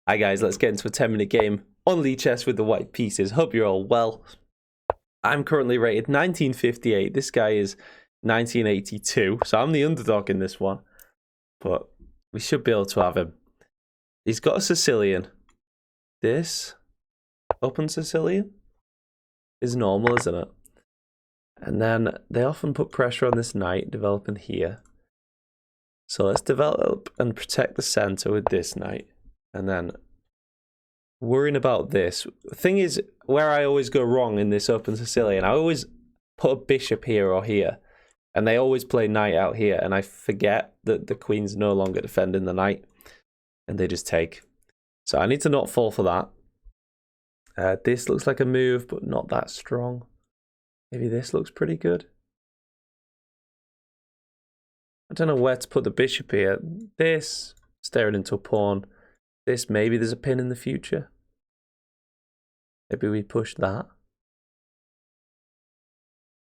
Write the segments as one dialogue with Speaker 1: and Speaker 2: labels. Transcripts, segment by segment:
Speaker 1: Hi guys, let's get into a 10-minute game on lichess with the white pieces. Hope you're all well. I'm currently rated 1958. This guy is 1982, so I'm the underdog in this one. But we should be able to have him. He's got a Sicilian. This open Sicilian is normal, isn't it? And then they often put pressure on this knight developing here. So let's develop and protect the center with this knight. And then worrying about this. The thing is, where I always go wrong in this open Sicilian, I always put a bishop here or here. And they always play knight out here. And I forget that the queen's no longer defending the knight. And they just take. So I need to not fall for that. This looks like a move, but not that strong. Maybe this looks pretty good. I don't know where to put the bishop here. This, staring into a pawn. This, maybe there's a pin in the future. Maybe we push that.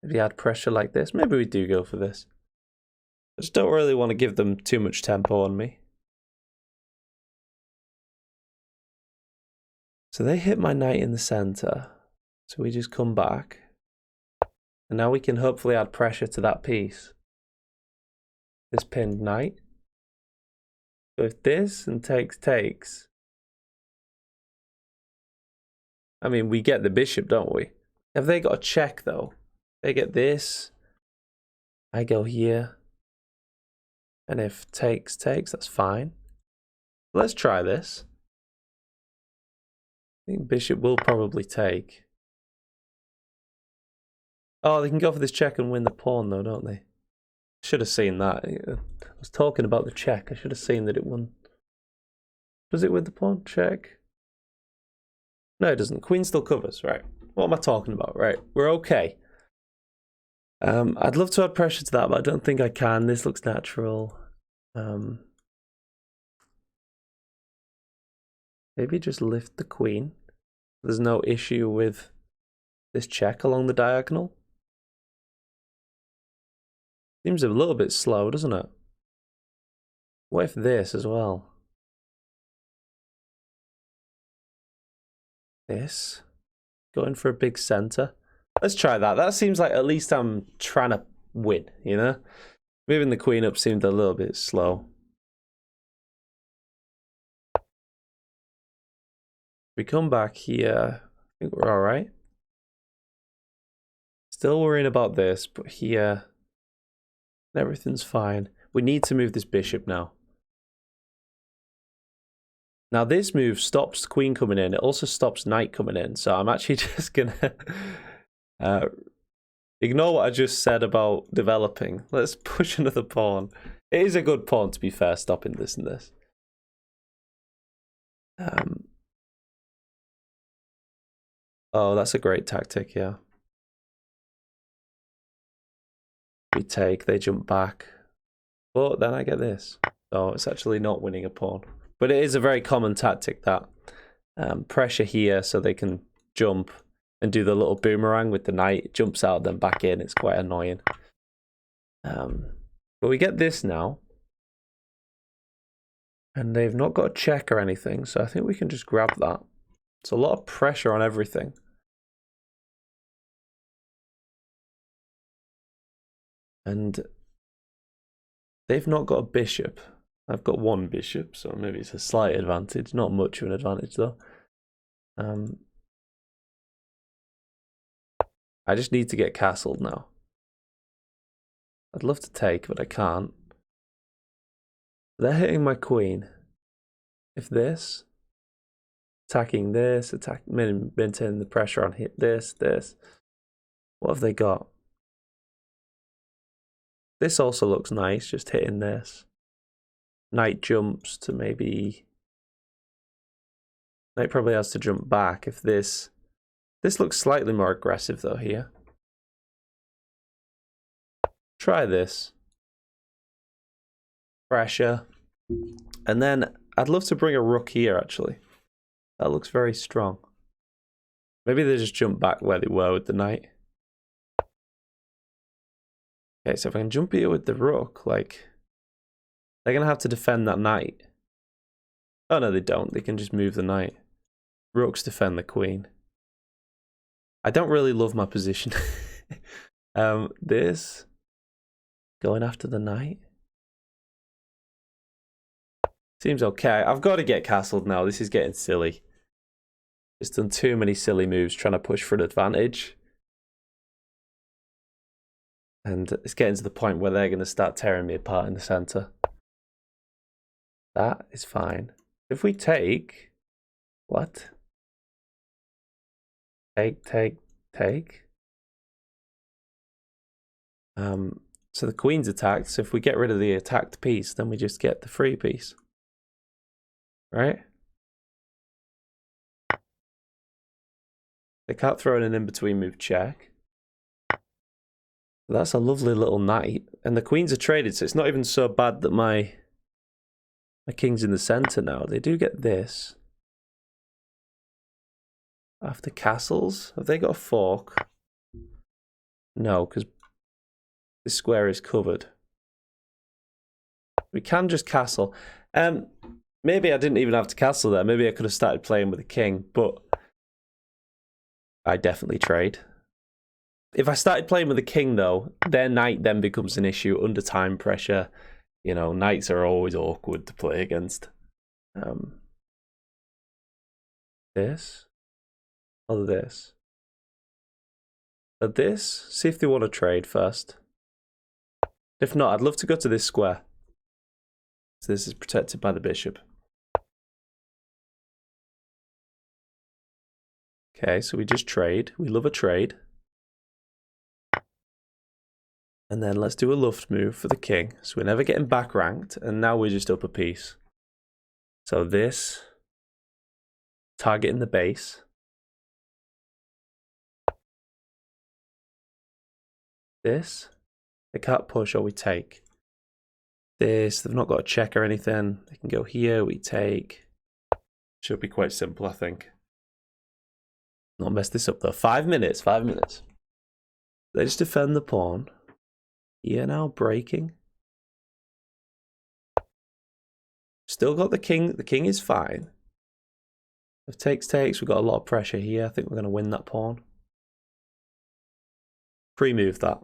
Speaker 1: Maybe add pressure like this. Maybe we do go for this. I just don't really want to give them too much tempo on me. So they hit my knight in the center. So we just come back. And now we can hopefully add pressure to that piece. This pinned knight. So if this and takes, I mean, we get the bishop, don't we? Have they got a check, though? They get this. I go here. And if takes, that's fine. Let's try this. I think bishop will probably take. Oh, they can go for this check and win the pawn, though, don't they? Should have seen that. I was talking about the check. I should have seen that it won. Does it win the pawn? Check. No, it doesn't. Queen still covers, right? What am I talking about? Right, we're okay. I'd love to add pressure to that, but I don't think I can. This looks natural. Maybe just lift the queen. There's no issue with this check along the diagonal. Seems a little bit slow, doesn't it? What if this as well? This. Going for a big center. Let's try that. That seems like at least I'm trying to win, you know? Moving the queen up seemed a little bit slow. We come back here. I think we're all right. Still worrying about this, but here everything's fine. We need to move this bishop now. Now this move stops queen coming in. It also stops knight coming in. So I'm actually just going to ignore what I just said about developing. Let's push another pawn. It is a good pawn, to be fair, stopping this and this. Oh, that's a great tactic, yeah. We take, they jump back. But then I get this. So it's actually not winning a pawn. But it is a very common tactic, that. Pressure here so they can jump and do the little boomerang with the knight. It jumps out, then back in. It's quite annoying. But we get this now. And they've not got a check or anything, so I think we can just grab that. It's a lot of pressure on everything. And they've not got a bishop. I've got one bishop, so maybe it's a slight advantage. Not much of an advantage, though. I just need to get castled now. I'd love to take, but I can't. They're hitting my queen. If this, attacking this, maintaining the pressure on hit this. What have they got? This also looks nice, just hitting this. Knight jumps to maybe... Knight probably has to jump back if this... This looks slightly more aggressive though here. Try this. Pressure. And then I'd love to bring a rook here actually. That looks very strong. Maybe they just jump back where they were with the knight. Okay, so if I can jump here with the rook, like... They're going to have to defend that knight. Oh, no, they don't. They can just move the knight. Rooks defend the queen. I don't really love my position. This. Going after the knight. Seems okay. I've got to get castled now. This is getting silly. It's done too many silly moves trying to push for an advantage. And it's getting to the point where they're going to start tearing me apart in the center. That is fine. If we take... What? Take. So the queen's attacked. So if we get rid of the attacked piece, then we just get the free piece. Right? They can't throw in an in-between move check. That's a lovely little knight. And the queens are traded, so it's not even so bad that my king's in the center now. They do get this. After castles, have they got a fork? No, because this square is covered. We can just castle. Maybe I didn't even have to castle there. Maybe I could have started playing with the king, but I definitely trade. If I started playing with the king, though, their knight then becomes an issue under time pressure. You know, knights are always awkward to play against. This or this. But this, see if they want to trade first. If not, I'd love to go to this square. So this is protected by the bishop. Okay, so we just trade. We love a trade. And then let's do a luft move for the king. So we're never getting back ranked, and now we're just up a piece. So this, targeting the base. This, they can't push or we take. This, they've not got a check or anything. They can go here, we take. Should be quite simple, I think. Not mess this up though. 5 minutes, 5 minutes. They just defend the pawn. Here now, breaking. Still got the king. The king is fine. If takes, we've got a lot of pressure here. I think we're going to win that pawn. Pre-move that.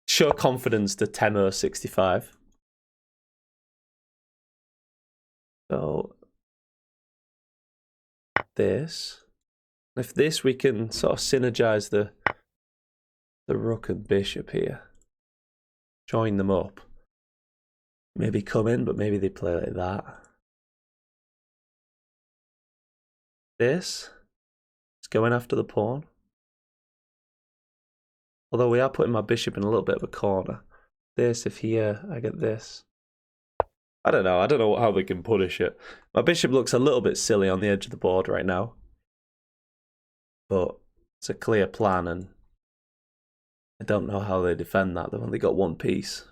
Speaker 1: Show confidence to 10-65. So, this. If this, we can sort of synergize the rook and bishop here. Join them up. Maybe come in, but maybe they play like that. This is going after the pawn. Although we are putting my bishop in a little bit of a corner. This, if here, I get this. I don't know how they can punish it. My bishop looks a little bit silly on the edge of the board right now. But it's a clear plan, and I don't know how they defend that. They've only got one piece.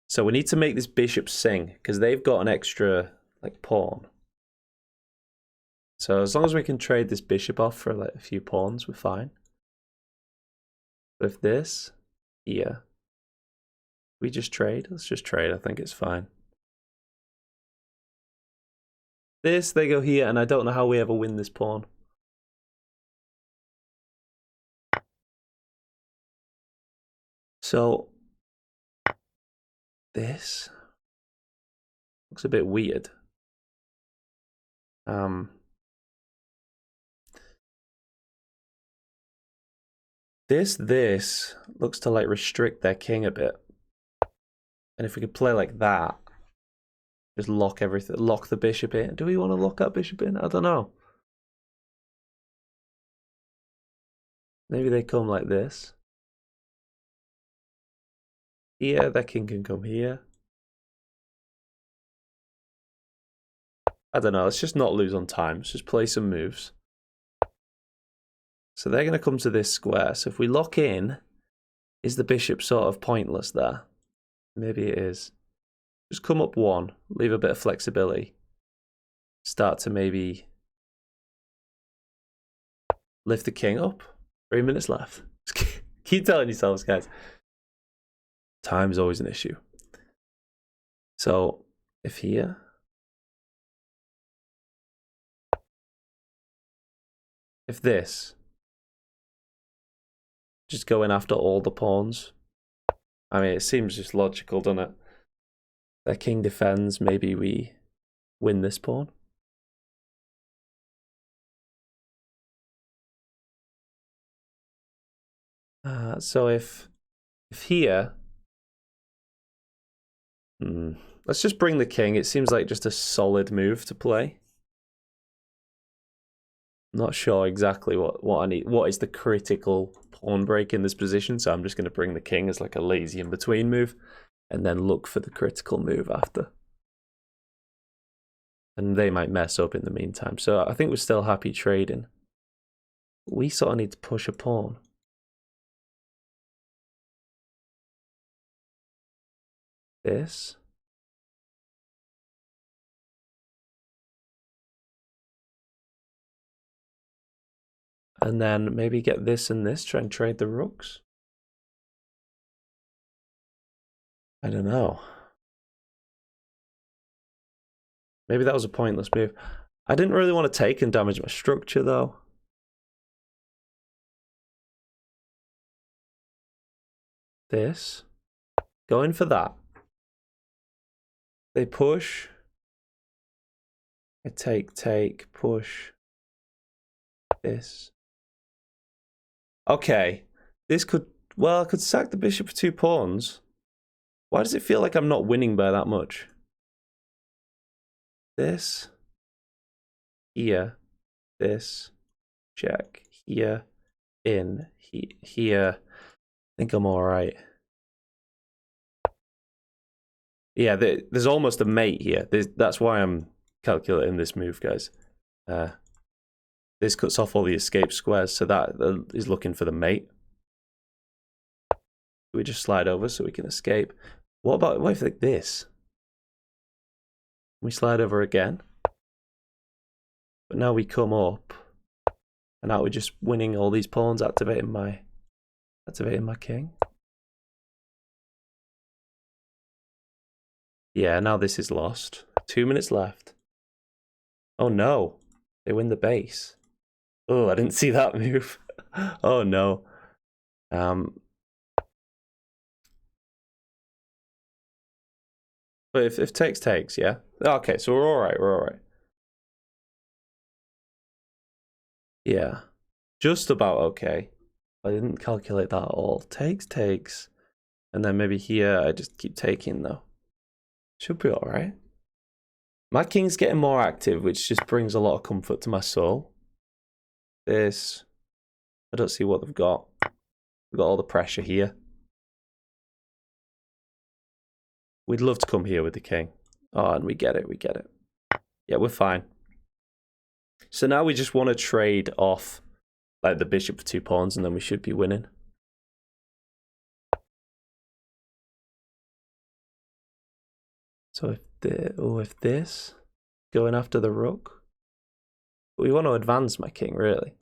Speaker 1: So we need to make this bishop sing, because they've got an extra like pawn. So as long as we can trade this bishop off for like a few pawns, we're fine. With this here, we just trade. Let's just trade. I think it's fine. This, they go here, and I don't know how we ever win this pawn. So this looks a bit weird. This looks to like restrict their king a bit. And if we could play like that, just lock everything, lock the bishop in. Do we want to lock that bishop in? I don't know. Maybe they come like this. Here, their king can come here. I don't know, let's just not lose on time. Let's just play some moves. So they're going to come to this square. So if we lock in, is the bishop sort of pointless there? Maybe it is. Just come up one, leave a bit of flexibility. Start to maybe lift the king up. 3 minutes left. Keep telling yourselves, guys. Time is always an issue. So If here. If this. Just going after all the pawns. I mean, it seems just logical, doesn't it? Their king defends, maybe we win this pawn. So if here, let's just bring the king. It seems like just a solid move to play. Not sure exactly what I need. What is the critical pawn break in this position? So I'm just going to bring the king as like a lazy in between move, and then look for the critical move after. And they might mess up in the meantime. So I think we're still happy trading. We sort of need to push a pawn. This. And then maybe get this and this, try and trade the rooks. I don't know. Maybe that was a pointless move. I didn't really want to take and damage my structure though. This. Going for that. They push. I take, push. This. Okay. This could, well, I could sack the bishop for 2 pawns. Why does it feel like I'm not winning by that much? This. Here. This. Check. Here. In. Here. I think I'm alright. Yeah, there's almost a mate here. That's why I'm calculating this move, guys. This cuts off all the escape squares, so that is looking for the mate. We just slide over so we can escape. What if like this? We slide over again. But now we come up. And now we're just winning all these pawns, activating my king. Yeah, now this is lost. 2 minutes left. Oh no. They win the base. Oh, I didn't see that move. Oh no. But if takes, yeah. Okay, so we're alright, Yeah. Just about okay. I didn't calculate that at all. Takes. And then maybe here I just keep taking though. Should be alright. My king's getting more active, which just brings a lot of comfort to my soul. This. I don't see what they've got. We've got all the pressure here. We'd love to come here with the king. Oh, and we get it. Yeah, we're fine. So now we just want to trade off like the bishop for 2 pawns, and then we should be winning. So if this, going after the rook, we want to advance my king really.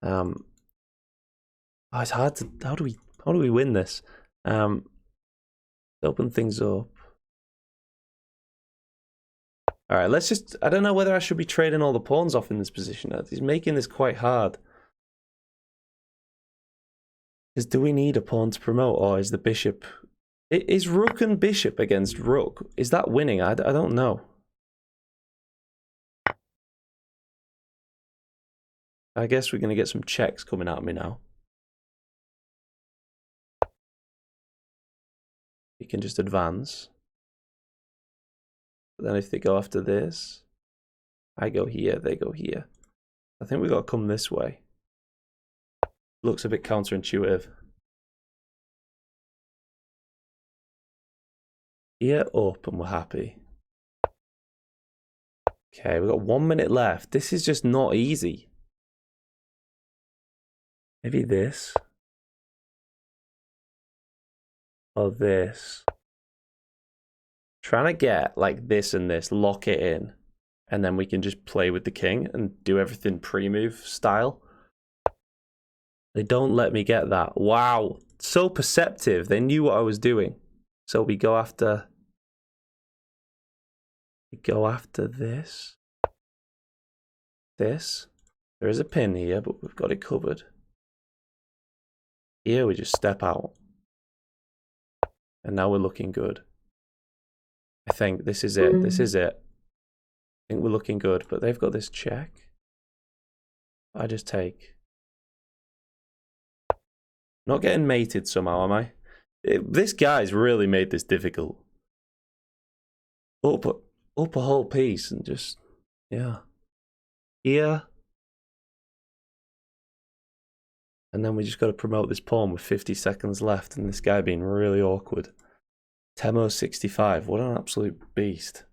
Speaker 1: Oh, it's hard to. How do we win this? Open things up. All right, let's just. I don't know whether I should be trading all the pawns off in this position. He's making this quite hard. Because do we need a pawn to promote, or is the bishop? Is rook and bishop against rook? Is that winning? I don't know. I guess we're going to get some checks coming at me now. We can just advance. But then if they go after this, I go here, they go here. I think we got to come this way. Looks a bit counterintuitive. Here, up, and we're happy. Okay, we've got 1 minute left. This is just not easy. Maybe this. Or this. Trying to get like this and this, lock it in. And then we can just play with the king and do everything pre-move style. They don't let me get that. Wow. So perceptive. They knew what I was doing. So we go after We go after this. This. There is a pin here, but we've got it covered. Here we just step out. And now we're looking good. I think this is it. This is it. I think we're looking good, but they've got this check. I just take. Not getting mated somehow, am I? This guy's really made this difficult. Up a whole piece and just, yeah. Here. And then we just got to promote this pawn with 50 seconds left and this guy being really awkward. Temo 65, what an absolute beast.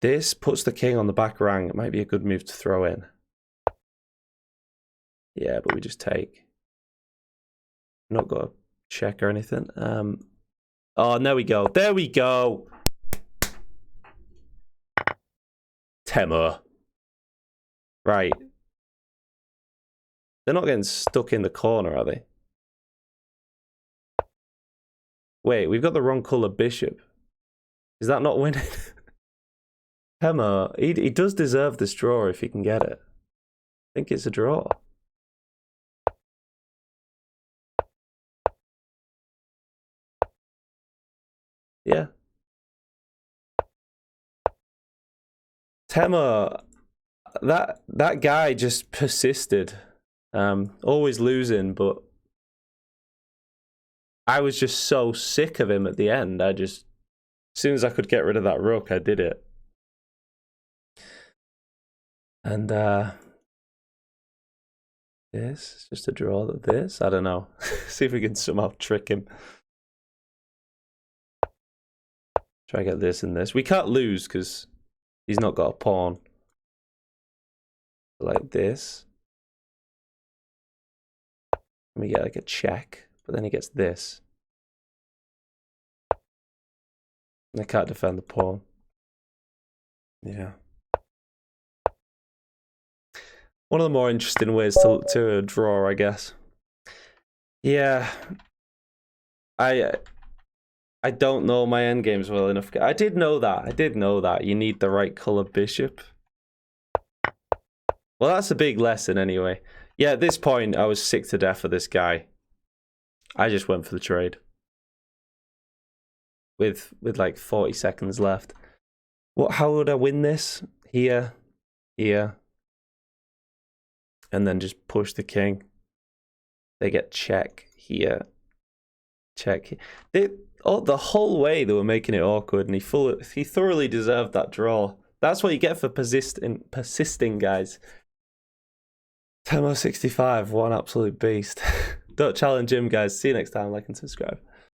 Speaker 1: This puts the king on the back rank. It might be a good move to throw in. Yeah, but we just take. Not got a check or anything. Oh, there we go. There we go. Temo. Right. They're not getting stuck in the corner, are they? Wait, we've got the wrong colour bishop. Is that not winning? Temo, he does deserve this draw if he can get it. I think it's a draw. Yeah. Temo, that guy just persisted. Always losing, but I was just so sick of him at the end. As soon as I could get rid of that rook, I did it. And this is just a draw. This, I don't know. See if we can somehow trick him. Try to get this and this. We can't lose because he's not got a pawn. Like this. And we get like a check, but then he gets this. And I can't defend the pawn. Yeah. One of the more interesting ways to draw, I guess. Yeah. I don't know my endgames well enough. I did know that. You need the right colour bishop. Well, that's a big lesson anyway. Yeah, at this point, I was sick to death of this guy. I just went for the trade. With like 40 seconds left. How would I win this? Here. Here. And then just push the king. They get check here. Check. The whole way they were making it awkward, and he thoroughly deserved that draw. That's what you get for persisting, guys. Temo 65, what an absolute beast. Don't challenge him, guys. See you next time. Like and subscribe.